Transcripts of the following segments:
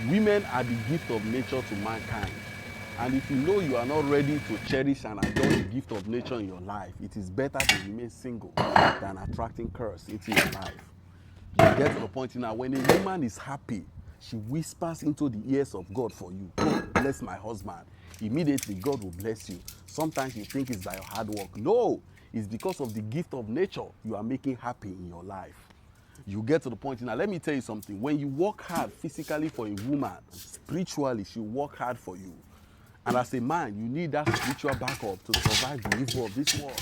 Women are the gift of nature to mankind. And if you know you are not ready to cherish and adore the gift of nature in your life, it is better to remain single than attracting curse into your life. You get to the point now, when a woman is happy, she whispers into the ears of God for you. God bless my husband. Immediately, God will bless you. Sometimes you think it's by your hard work. No, it's because of the gift of nature you are making happy in your life. You get to the point now, let me tell you something. When you work hard physically for a woman, spiritually, she work hard for you. And as a man, you need that spiritual backup to survive the evil of this world.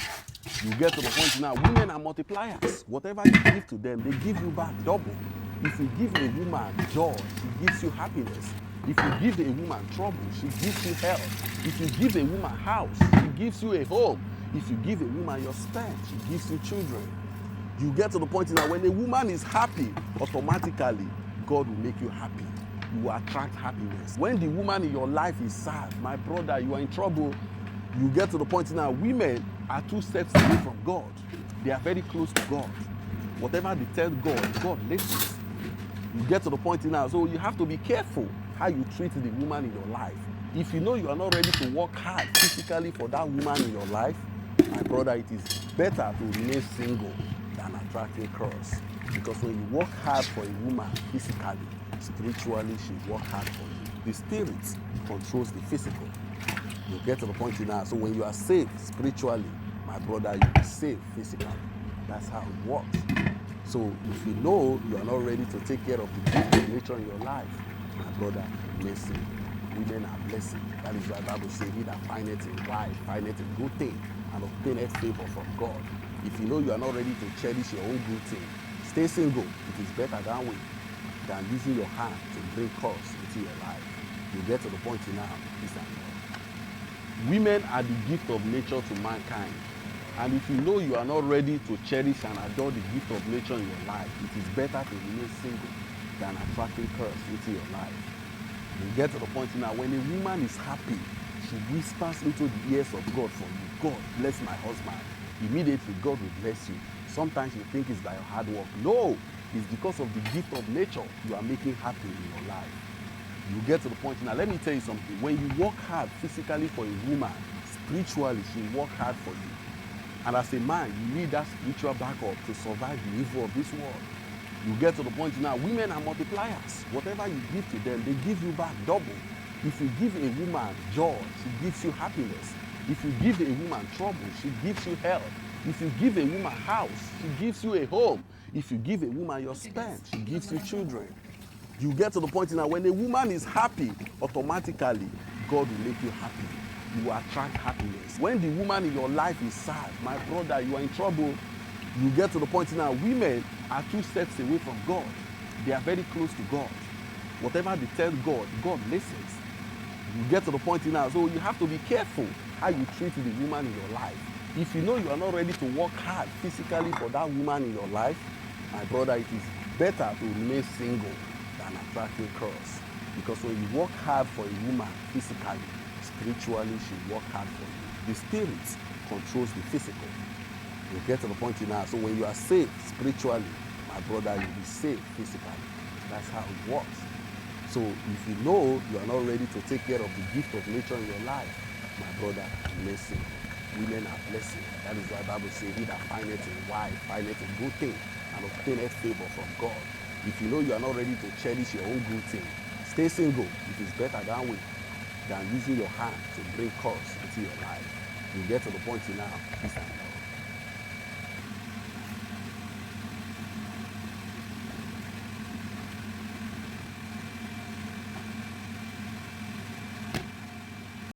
You get to the point now, women are multipliers. Whatever you give to them, they give you back double. If you give a woman joy, she gives you happiness. If you give a woman trouble, she gives you health. If you give a woman house, she gives you a home. If you give a woman your sperm, she gives you children. You get to the point now, when a woman is happy, automatically, God will make you happy. You attract happiness. When the woman in your life is sad, my brother, you are in trouble. You get to the point now, women are 2 steps away from God. They are very close to God. Whatever they tell God, God listens. You get to the point now, so you have to be careful how you treat the woman in your life. If you know you are not ready to work hard physically for that woman in your life, my brother, it is better to remain single than attracting curse. Because when you work hard for a woman physically, spiritually she work hard for you. The spirit controls the physical. You get to the point now, so when you are saved spiritually, my brother, you be saved physically. That's how it works. So if you know you are not ready to take care of the gift of nature in your life, my brother, listen. Women are blessed. That is why the Bible says, he that findeth a wife, findeth a good thing, and obtaineth favor from God. If you know you are not ready to cherish your own good thing, stay single. It is better that way than using your hand to bring curse into your life. You get to the point now, peace and love. Women are the gift of nature to mankind. And if you know you are not ready to cherish and adore the gift of nature in your life, it is better to remain single than attracting curse into your life. You get to the point now, when a woman is happy, she whispers into the ears of God for you. God bless my husband. Immediately, God will bless you. Sometimes you think it's by your hard work. No, it's because of the gift of nature you are making happy in your life. You get to the point now, let me tell you something. When you work hard physically for a woman, spiritually, she work hard for you. And as a man, you need that spiritual backup to survive the evil of this world. You get to the point now, women are multipliers. Whatever you give to them, they give you back double. If you give a woman joy, she gives you happiness. If you give a woman trouble, she gives you health. If you give a woman house, she gives you a home. If you give a woman your sperm, she gives you children. You get to the point now, when a woman is happy, automatically, God will make you happy. You attract happiness. When the woman in your life is sad, my brother, you are in trouble. You get to the point now, women are 2 steps away from God. They are very close to God. Whatever they tell God, God listens. You get to the point now, so you have to be careful how you treat the woman in your life. If you know you are not ready to work hard physically for that woman in your life, my brother, it is better to remain single than attracting curse. Because when you work hard for a woman physically, spiritually, she work hard for you. The spirit controls the physical. You get to the point now, so when you are saved spiritually, my brother, you'll be saved physically. That's how it works. So if you know you are not ready to take care of the gift of nature in your life, my brother, listen. Women are blessed. That is why the Bible says, he that findeth a wife, findeth a good thing, and obtaineth favor from God. If you know you are not ready to cherish your own good thing, stay single. It is better that way than using your hand to bring curse into your life. You get to the point now, peace and love.